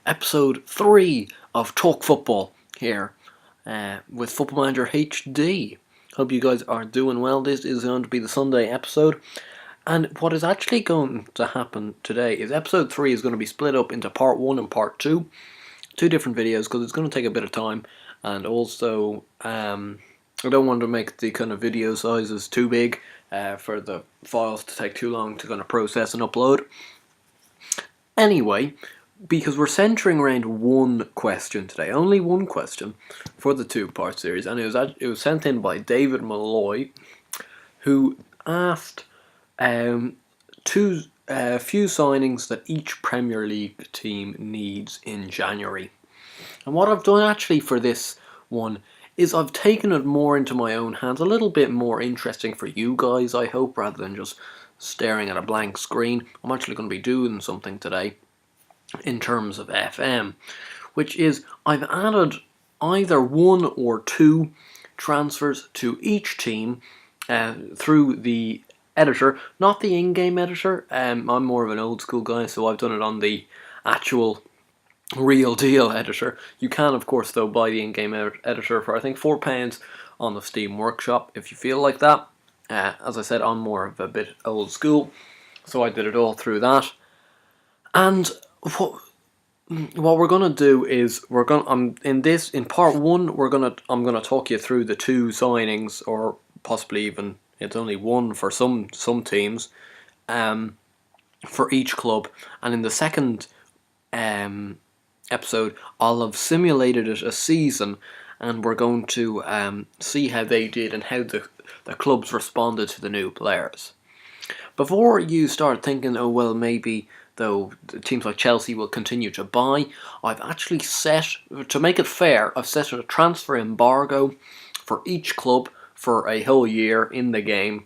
episode 3 of Talk Football here with Football Manager HD. Hope you guys are doing well. This is going to be the Sunday episode, and what is actually going to happen today is episode 3 is going to be split up into part 1 and part 2. Two different videos because it's going to take a bit of time, and also I don't want to make the kind of video sizes too big for the files to take too long to kind of process and upload. Anyway, because we're centering around one question today, only one question for the two-part series, and it was sent in by David Malloy, who asked a few signings that each Premier League team needs in January. And what I've done actually for this one is I've taken it more into my own hands, a little bit more interesting for you guys, I hope, rather than just staring at a blank screen. I'm actually going to be doing something today in terms of FM, which is I've added either one or two transfers to each team through the editor, not the in-game editor. I'm more of an old school guy, so I've done it on the actual real deal editor. You can, of course, though, buy the in-game editor for I think £4 on the Steam Workshop if you feel like that. As I said, I'm more of a bit old school, so I did it all through that. And what we're gonna do is in part 1 I'm gonna talk you through the two signings, or possibly even it's only one for some teams, for each club. And in the second episode, I'll have simulated it a season, and we're going to see how they did and how the clubs responded to the new players. Before you start thinking, oh well, maybe though teams like Chelsea will continue to buy, I've actually set, to make it fair, I've set a transfer embargo for each club for a whole year in the game,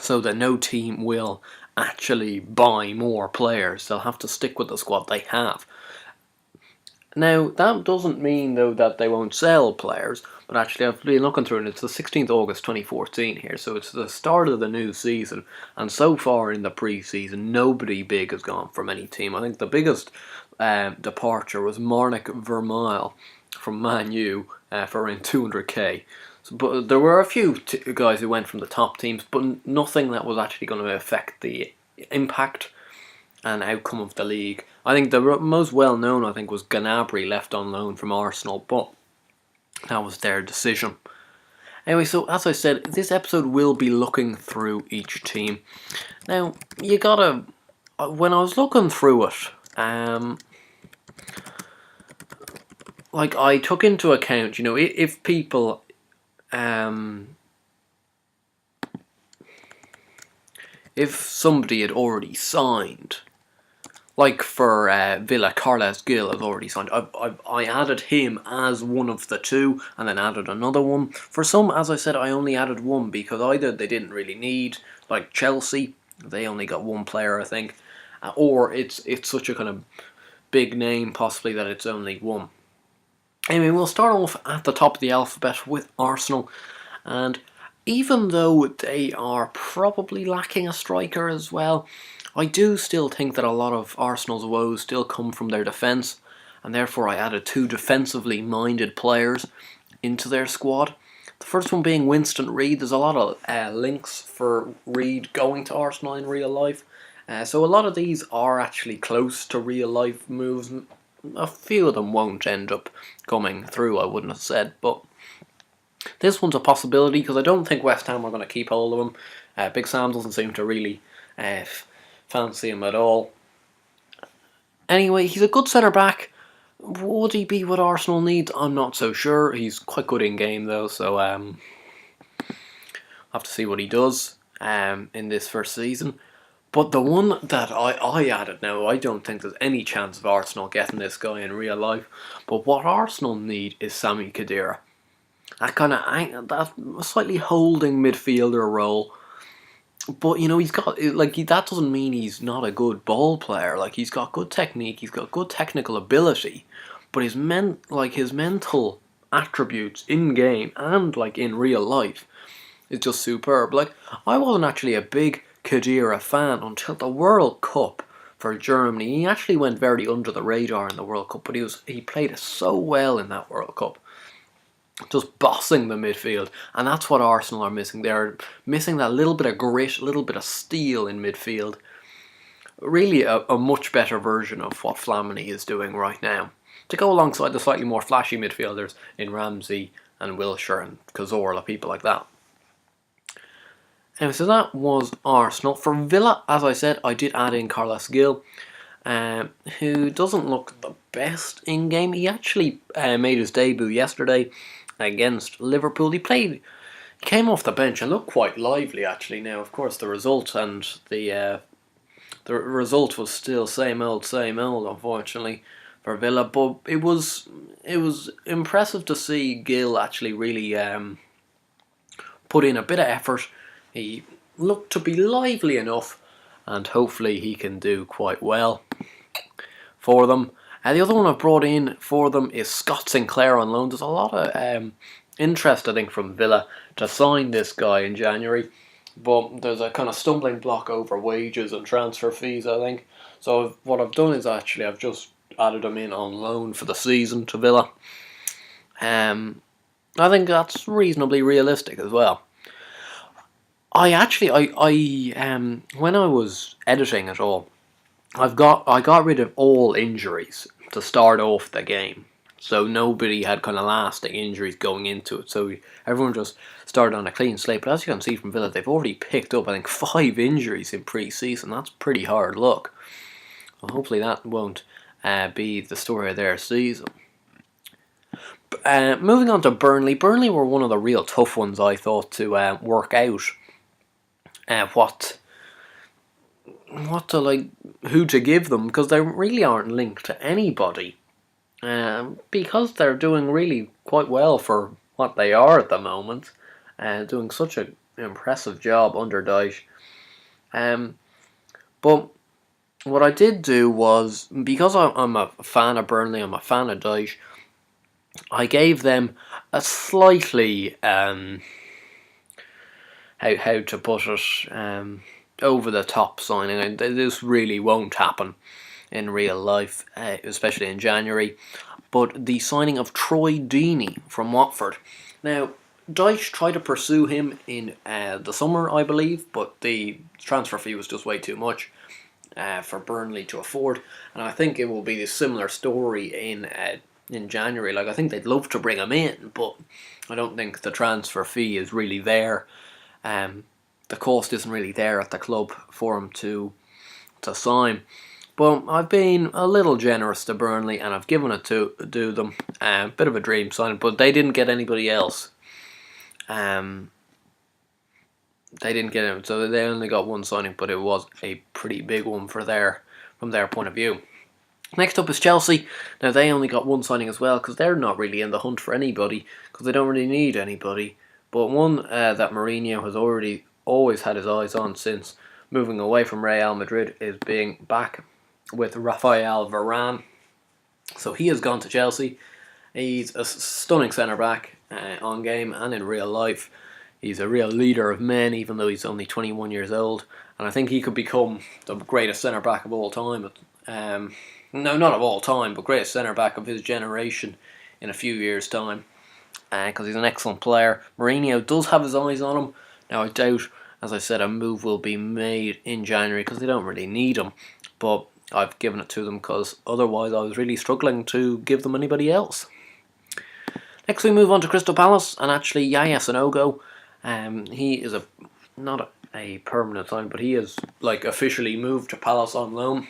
so that no team will actually buy more players. They'll have to stick with the squad they have. Now, that doesn't mean, though, that they won't sell players, but actually I've been looking through, and it's the 16th of August 2014 here, so it's the start of the new season, and so far in the pre-season, nobody big has gone from any team. I think the biggest departure was Marnik Vermael from Man U for around 200k. But there were a few guys who went from the top teams, but nothing that was actually going to affect the impact and outcome of the league. I think the most well known, was Gnabry, left on loan from Arsenal, but that was their decision. Anyway, so as I said, this episode will be looking through each team. Now, you gotta, when I was looking through it, I took into account, if people, if somebody had already signed, like for Villa, Carles Gil has already signed. I added him as one of the two, and then added another one. For some, as I said, I only added one because either they didn't really need, like Chelsea, they only got one player, I think, or it's such a kind of big name, possibly, that it's only one. Anyway, we'll start off at the top of the alphabet with Arsenal, and even though they are probably lacking a striker as well, I do still think that a lot of Arsenal's woes still come from their defence, and therefore I added two defensively minded players into their squad. The first one being Winston Reid. There's a lot of links for Reid going to Arsenal in real life, so a lot of these are actually close to real life moves. A few of them won't end up coming through, I wouldn't have said, but this one's a possibility because I don't think West Ham are going to keep hold of him. Big Sam doesn't seem to really fancy him at all. Anyway, he's a good centre-back. Would he be what Arsenal needs? I'm not so sure. He's quite good in-game though, so I'll have to see what he does in this first season. But the one that I added now, I don't think there's any chance of Arsenal getting this guy in real life, but what Arsenal need is Sami Khedira. That slightly holding midfielder role. But, he's got, that doesn't mean he's not a good ball player. He's got good technique, he's got good technical ability, but his mental attributes in-game and, in real life is just superb. I wasn't actually a big Khedira fan until the World Cup for Germany. He actually went very under the radar in the World Cup, but he played it so well in that World Cup, just bossing the midfield, and that's what Arsenal are missing. They're missing that little bit of grit, a little bit of steel in midfield. Really a much better version of what Flamini is doing right now, to go alongside the slightly more flashy midfielders in Ramsey and Wilshere and Cazorla, people like that. So that was Arsenal. For Villa, as I said, I did add in Carlos Gil, who doesn't look the best in game. He actually made his debut yesterday against Liverpool. He came off the bench and looked quite lively actually. Now, of course, the result was still same old, unfortunately, for Villa. But it was impressive to see Gil actually really put in a bit of effort. He looked to be lively enough, and hopefully he can do quite well for them. The other one I've brought in for them is Scott Sinclair on loan. There's a lot of interest, I think, from Villa to sign this guy in January, but there's a kind of stumbling block over wages and transfer fees, I think. So what I've done is actually I've just added him in on loan for the season to Villa. I think that's reasonably realistic as well. I when I was editing it all, I got rid of all injuries to start off the game, so nobody had kind of lasting injuries going into it. So everyone just started on a clean slate. But as you can see from Villa, they've already picked up, I think, 5 injuries in pre-season. That's pretty hard luck. Well, hopefully that won't be the story of their season. Moving on to Burnley. Burnley were one of the real tough ones, I thought, to work out. Who to give them, because they really aren't linked to anybody, because they're doing really quite well for what they are at the moment, doing such an impressive job under Dyche. But what I did do was, because I'm a fan of Burnley, I'm a fan of Dyche, I gave them a slightly how to put it, over the top signing. And this really won't happen in real life, especially in January. But the signing of Troy Deeney from Watford. Now, Dyche tried to pursue him in the summer, I believe, but the transfer fee was just way too much for Burnley to afford. And I think it will be a similar story in January. Like, I think they'd love to bring him in, but I don't think the transfer fee is really there. The cost isn't really there at the club for him to sign. But I've been a little generous to Burnley, and I've given it to them. Bit of a dream signing, but they didn't get anybody else. They didn't get him, so they only got one signing, but it was a pretty big one from their point of view. Next up is Chelsea. Now, they only got one signing as well, because they're not really in the hunt for anybody, because they don't really need anybody. But one that Mourinho has always had his eyes on since moving away from Real Madrid is being back with Rafael Varane. So he has gone to Chelsea. He's a stunning centre-back on game and in real life. He's a real leader of men, even though he's only 21 years old. And I think he could become the greatest centre-back of all time. No, not of all time, but greatest centre-back of his generation in a few years' time. Because he's an excellent player. Mourinho does have his eyes on him. Now, I doubt, as I said, a move will be made in January because they don't really need him. But I've given it to them because otherwise I was really struggling to give them anybody else. Next we move on to Crystal Palace, and actually Yaya Sanogo. He is not a permanent sign, but he has officially moved to Palace on loan.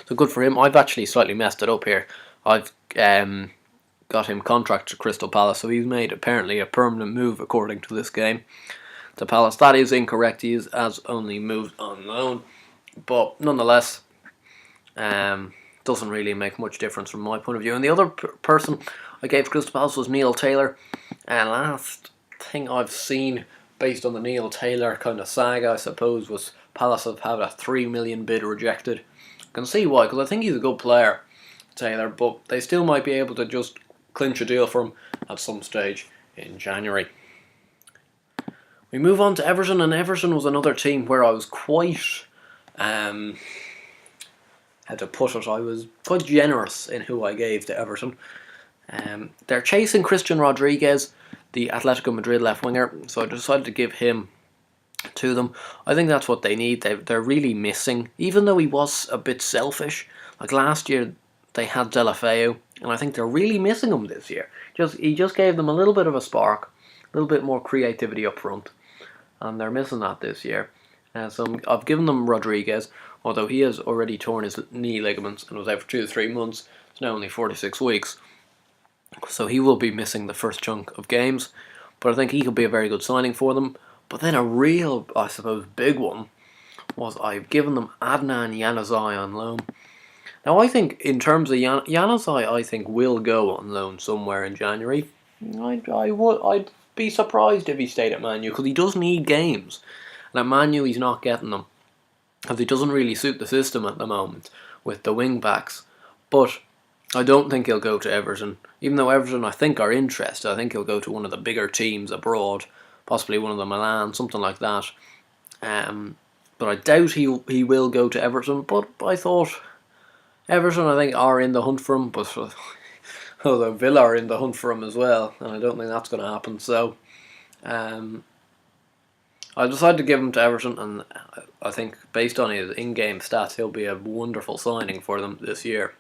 So good for him. I've actually slightly messed it up here. I've got him contract to Crystal Palace, so he's made apparently a permanent move according to this game to Palace. That is incorrect. He has only moved on loan, but nonetheless, doesn't really make much difference from my point of view. And the other person I gave Crystal Palace was Neil Taylor, and last thing I've seen based on the Neil Taylor kind of saga, I suppose, was Palace have had a 3 million bid rejected. I can see why, because I think he's a good player, Taylor, but they still might be able to just clinch a deal for him at some stage in January. We move on to Everton, and Everton was another team where I was quite how to put it, I was quite generous in who I gave to Everton. They're chasing Christian Rodriguez, the Atletico Madrid left winger, so I decided to give him to them. I think that's what they need. They're really missing, even though he was a bit selfish. Like last year, they had Delafeu, and I think they're really missing him this year. He just gave them a little bit of a spark, a little bit more creativity up front, and they're missing that this year. So I've given them Rodriguez, although he has already torn his knee ligaments and was out for 2 to 3 months. It's now only 46 weeks, so he will be missing the first chunk of games. But I think he could be a very good signing for them. But then a real, I suppose, big one was I've given them Adnan Januzaj on loan. Now I think in terms of Januzaj, I think will go on loan somewhere in January. I'd be surprised if he stayed at Man U, because he does need games, and at Man U he's not getting them because he doesn't really suit the system at the moment with the wing backs. But I don't think he'll go to Everton, even though Everton I think are interested. I think he'll go to one of the bigger teams abroad, possibly one of the Milan, something like that. But I doubt he will go to Everton. But I thought Everton, I think, are in the hunt for him, but although Villa are in the hunt for him as well, and I don't think that's going to happen. So I decided to give him to Everton, and I think based on his in-game stats, he'll be a wonderful signing for them this year.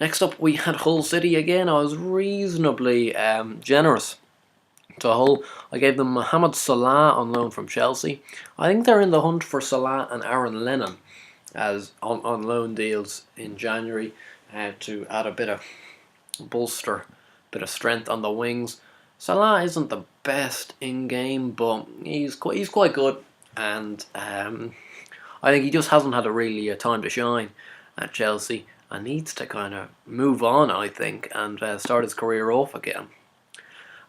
Next up, we had Hull City again. I was reasonably generous to Hull. I gave them Mohamed Salah on loan from Chelsea. I think they're in the hunt for Salah and Aaron Lennon as on loan deals in January to add a bit of bolster, a bit of strength on the wings. Salah isn't the best in game, but he's quite good, and I think he just hasn't had a time to shine at Chelsea and needs to kind of move on, I think, and start his career off again.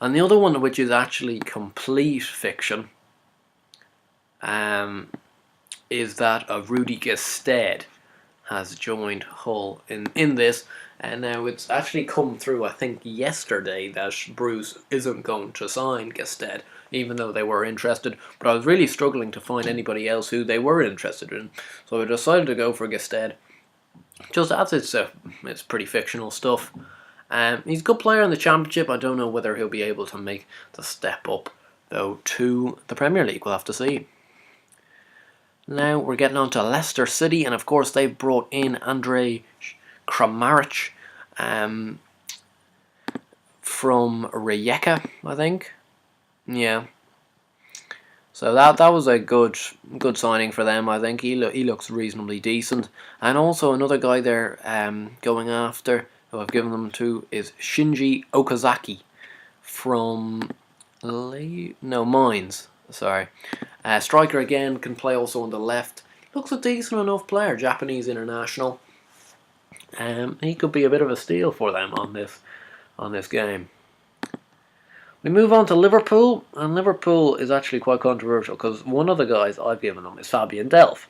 And the other one, which is actually complete fiction, is that of Rudy Gestede has joined Hull in this. And now it's actually come through, I think, yesterday that Bruce isn't going to sign Gestede, even though they were interested. But I was really struggling to find anybody else who they were interested in. So I decided to go for Gestede. Just as it's pretty fictional stuff. He's a good player in the Championship. I don't know whether he'll be able to make the step up, though, to the Premier League. We'll have to see. Now we're getting on to Leicester City, and of course they've brought in Andrej Kramaric from Rijeka, I think. Yeah. So that was a good signing for them. I think he looks reasonably decent. And also another guy they're going after, who I've given them to, is Shinji Okazaki from Mainz. Sorry. Striker again, can play also on the left. Looks a decent enough player, Japanese international. He could be a bit of a steal for them on this game. We move on to Liverpool, and Liverpool is actually quite controversial because one of the guys I've given them is Fabian Delph,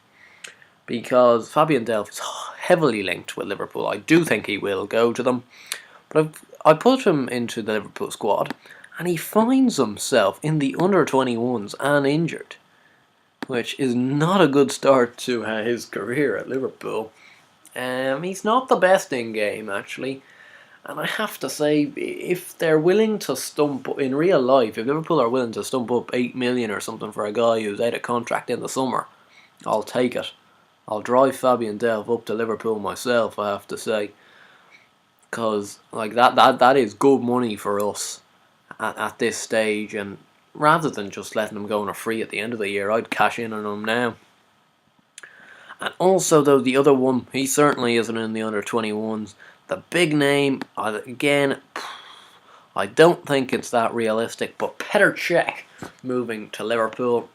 because Fabian Delph is heavily linked with Liverpool. I do think he will go to them, but I put him into the Liverpool squad, and he finds himself in the under-21s and injured, which is not a good start to his career at Liverpool. He's not the best in game, actually. And I have to say, if they're willing to stump in real life, if Liverpool are willing to stump up 8 million or something for a guy who's out of contract in the summer, I'll take it. I'll drive Fabian Delph up to Liverpool myself, I have to say, because like that is good money for us at this stage. And rather than just letting him go on a free at the end of the year, I'd cash in on him now. And also, though, the other one, he certainly isn't in the under-21s. The big name, again, I don't think it's that realistic, but Petr Cech moving to Liverpool.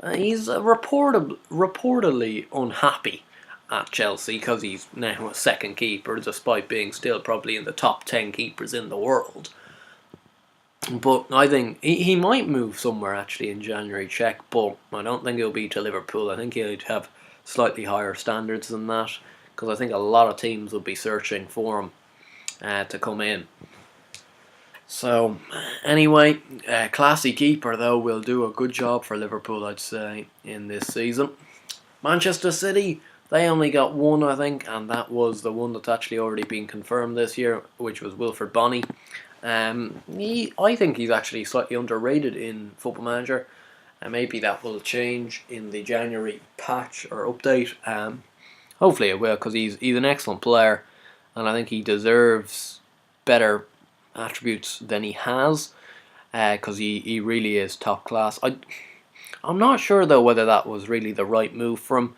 He's reportedly unhappy at Chelsea because he's now a second keeper, despite being still probably in the top 10 keepers in the world. But I think he might move somewhere actually in January, Cech, but I don't think he'll be to Liverpool. I think he'd have slightly higher standards than that, because I think a lot of teams will be searching for him to come in. So anyway, classy keeper though will do a good job for Liverpool, I'd say, in this season. Manchester City, They only got one, I think, and that was the one that's actually already been confirmed this year, which was Wilfred Bony. I think he's actually slightly underrated in Football Manager, and maybe that will change in the January patch or update. Hopefully it will, because he's an excellent player, and I think he deserves better attributes than he has, because he really is top class. I'm not sure though whether that was really the right move for him.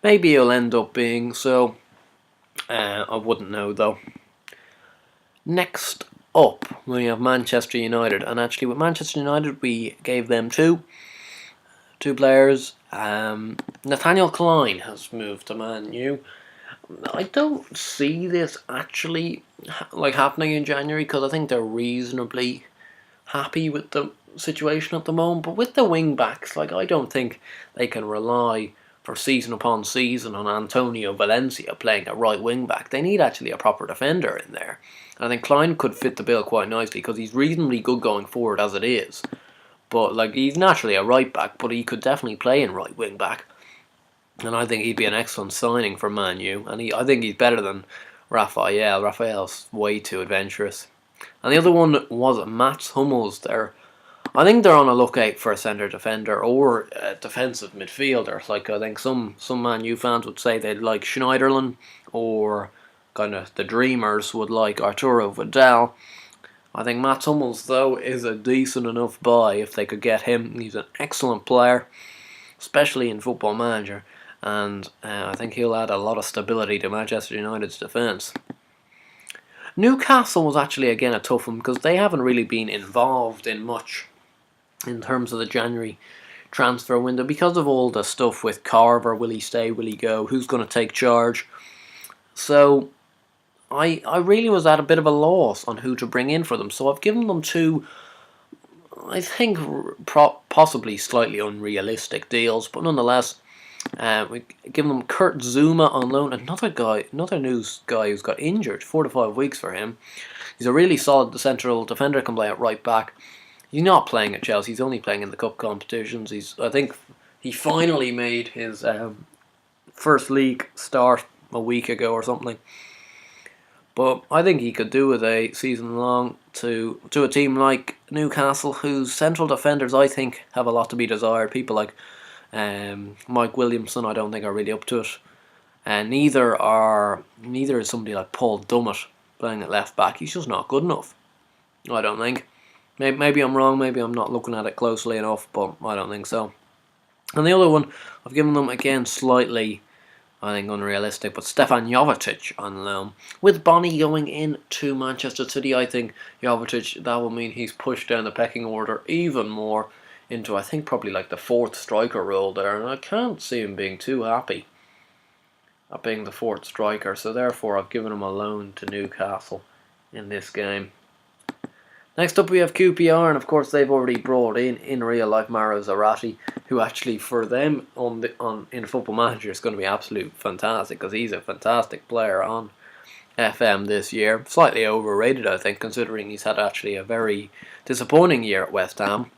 Maybe he'll end up being so. I wouldn't know though. Next up, we have Manchester United, and actually with Manchester United we gave them two players. Nathaniel Klein has moved to Man U. I don't see this actually happening in January, because I think they're reasonably happy with the situation at the moment. But with the wing backs, I don't think they can rely for season upon season on Antonio Valencia playing a right wing back. They need actually a proper defender in there. And I think Klein could fit the bill quite nicely, because he's reasonably good going forward as it is. But he's naturally a right back, but he could definitely play in right wing back. And I think he'd be an excellent signing for Man U. And I think he's better than Raphael. Raphael's way too adventurous. And the other one was Mats Hummels. I think they're on a lookout for a centre defender or a defensive midfielder. I think some Man U fans would say they'd like Schneiderlin, or kind of the Dreamers would like Arturo Vidal. I think Mats Hummels, though, is a decent enough buy if they could get him. He's an excellent player, especially in Football Manager, and I think he'll add a lot of stability to Manchester United's defence. Newcastle was actually again a tough one, because they haven't really been involved in much in terms of the January transfer window, because of all the stuff with Carver. Will he stay, will he go, who's going to take charge? So I really was at a bit of a loss on who to bring in for them, so I've given them two, I think, possibly slightly unrealistic deals, but nonetheless, we've given them Kurt Zouma on loan, another news guy who's got injured, 4 to 5 weeks for him. He's a really solid central defender, can play at right back. He's not playing at Chelsea, he's only playing in the cup competitions. I think he finally made his first league start a week ago or something. But I think he could do with a season long to a team like Newcastle, whose central defenders I think have a lot to be desired. People like Mike Williamson, I don't think are really up to it, and neither is somebody like Paul Dummett playing at left back. He's just not good enough, I don't think. Maybe I'm wrong, maybe I'm not looking at it closely enough, but I don't think so. And the other one, I've given them again slightly, I think, unrealistic, but Stefan Jovetic on loan. With Bony going into Manchester City, I think Jovetic, that will mean he's pushed down the pecking order even more into, I think, probably the 4th striker role there, and I can't see him being too happy at being the 4th striker, so therefore I've given him a loan to Newcastle in this game. Next up we have QPR, and of course they've already brought in real life Mauro Zarate, who actually for them in Football Manager is going to be absolute fantastic, because he's a fantastic player on FM this year. Slightly overrated, I think, considering he's had actually a very disappointing year at West Ham.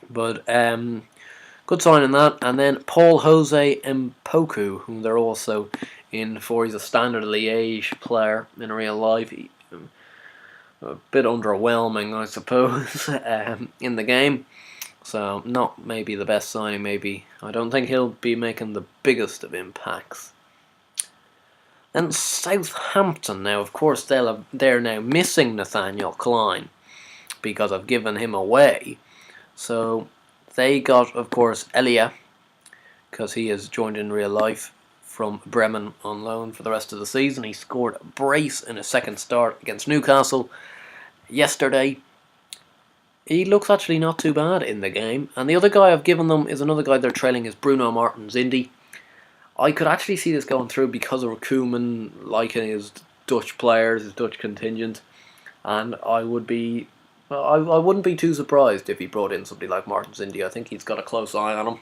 But good sign in that. And then Paul Jose Mpoku, whom they're also in for. He's a Standard Liège player in real life. A bit underwhelming, I suppose, in the game. So not maybe the best signing. Maybe I don't think he'll be making the biggest of impacts. And Southampton now, of course, they're now missing Nathaniel Klein because I've given him away. So they got, of course, Elia, because he has joined in real life from Bremen on loan for the rest of the season. He scored a brace in his second start against Newcastle yesterday. He looks actually not too bad in the game. And the other guy I've given them is another guy they're trailing, is Bruno Martins Indy. I could actually see this going through because of Koeman liking his Dutch players, his Dutch contingent, and I wouldn't be too surprised if he brought in somebody like Martins Indy. I think he's got a close eye on him.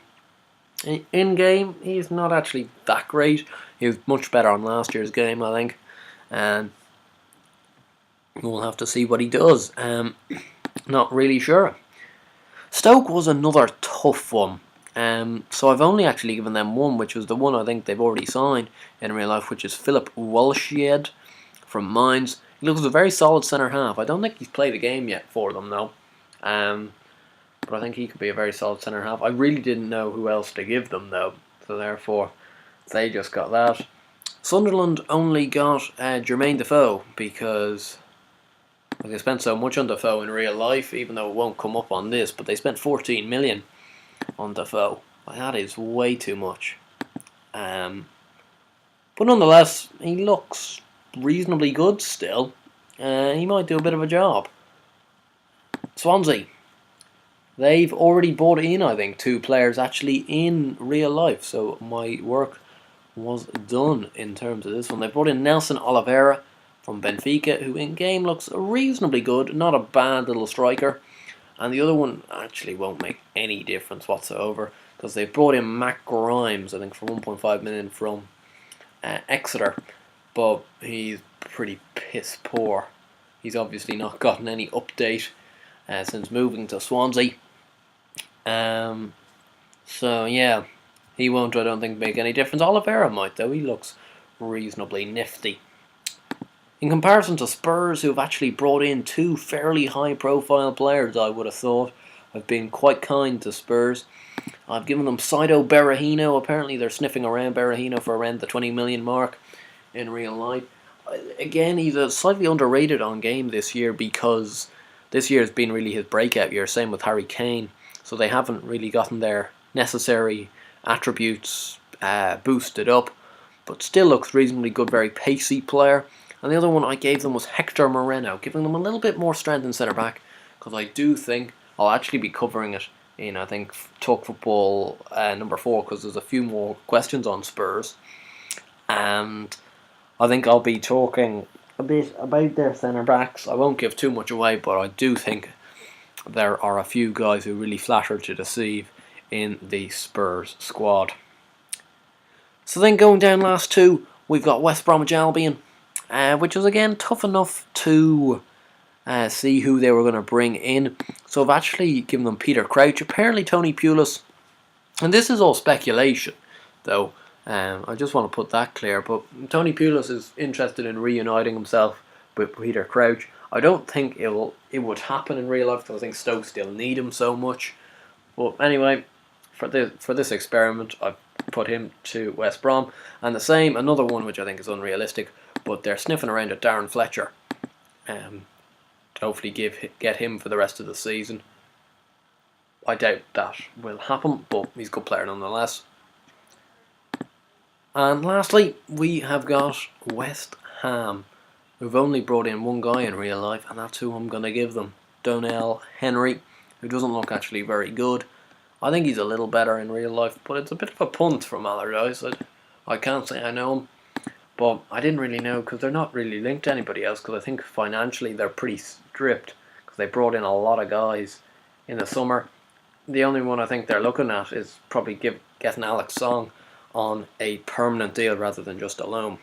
In game, he's not actually that great. He was much better on last year's game, I think, and we'll have to see what he does. Not really sure. Stoke was another tough one. So I've only actually given them one, which was the one I think they've already signed in real life, which is Philip Walshed from Mainz. He looks a very solid centre half. I don't think he's played a game yet for them though, but I think he could be a very solid centre half. I really didn't know who else to give them though, so therefore they just got that. Sunderland only got Jermaine Defoe because they spent so much on Defoe in real life, even though it won't come up on this, but they spent 14 million on Defoe. That is way too much. But nonetheless, he looks reasonably good still. He might do a bit of a job. Swansea. They've already brought in, I think, 2 players actually in real life. So my work was done in terms of this one. They brought in Nelson Oliveira from Benfica, who in game looks reasonably good. Not a bad little striker. And the other one actually won't make any difference whatsoever, because they brought in Matt Grimes, I think, for 1.5 million from Exeter. But he's pretty piss poor. He's obviously not gotten any update since moving to Swansea. So yeah, he won't, I don't think, make any difference. Oliveira might though. He looks reasonably nifty. In comparison to Spurs, who have actually brought in 2 fairly high-profile players, I would have thought. I've been quite kind to Spurs. I've given them Saido Berahino. Apparently they're sniffing around Berahino for around the 20 million mark in real life. Again, he's a slightly underrated on game this year, because this year has been really his breakout year. Same with Harry Kane. So they haven't really gotten their necessary attributes boosted up. But still looks reasonably good, very pacey player. And the other one I gave them was Hector Moreno, giving them a little bit more strength in centre-back, because I do think I'll actually be covering it in, I think, Talk Football number 4, because there's a few more questions on Spurs. And I think I'll be talking a bit about their centre-backs. I won't give too much away, but I do think there are a few guys who really flatter to deceive in the Spurs squad. So then going down last 2, we've got West Bromwich Albion, which was again tough enough to see who they were going to bring in. So I've actually given them Peter Crouch, apparently Tony Pulis, and this is all speculation though. I just want to put that clear, but Tony Pulis is interested in reuniting himself with Peter Crouch. I don't think it would happen in real life, because I think Stoke still need him so much. But anyway, for this experiment, I've put him to West Brom. And the same, another one which I think is unrealistic, but they're sniffing around at Darren Fletcher. To hopefully get him for the rest of the season. I doubt that will happen, but he's a good player nonetheless. And lastly, we have got West Ham, who've only brought in 1 guy in real life, and that's who I'm going to give them. Donnell Henry, who doesn't look actually very good. I think he's a little better in real life, but it's a bit of a punt from Allardyce. I can't say I know him, but I didn't really know, because they're not really linked to anybody else, because I think financially they're pretty stripped, because they brought in a lot of guys in the summer. The only one I think they're looking at is probably getting Alex Song on a permanent deal rather than just a loan.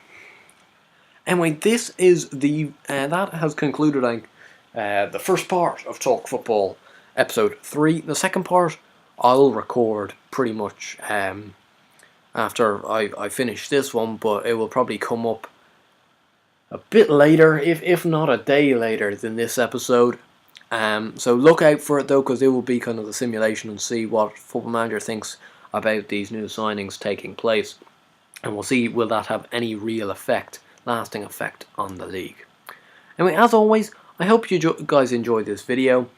Anyway, this is that has concluded the first part of Talk Football episode 3. The second part I'll record pretty much after I finish this one, but it will probably come up a bit later, if not a day later than this episode. So look out for it though, because it will be kind of the simulation and see what Football Manager thinks about these new signings taking place, and we'll see will that have any real effect, lasting effect on the league. Anyway, as always, I hope you guys enjoyed this video,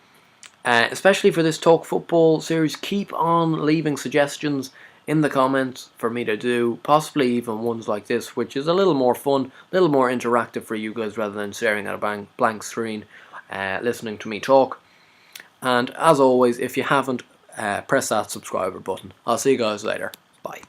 especially for this Talk Football series. Keep on leaving suggestions in the comments for me to do, possibly even ones like this, which is a little more fun, a little more interactive for you guys, rather than staring at a blank screen listening to me talk. And as always, if you haven't, press that subscriber button. I'll see you guys later. Bye.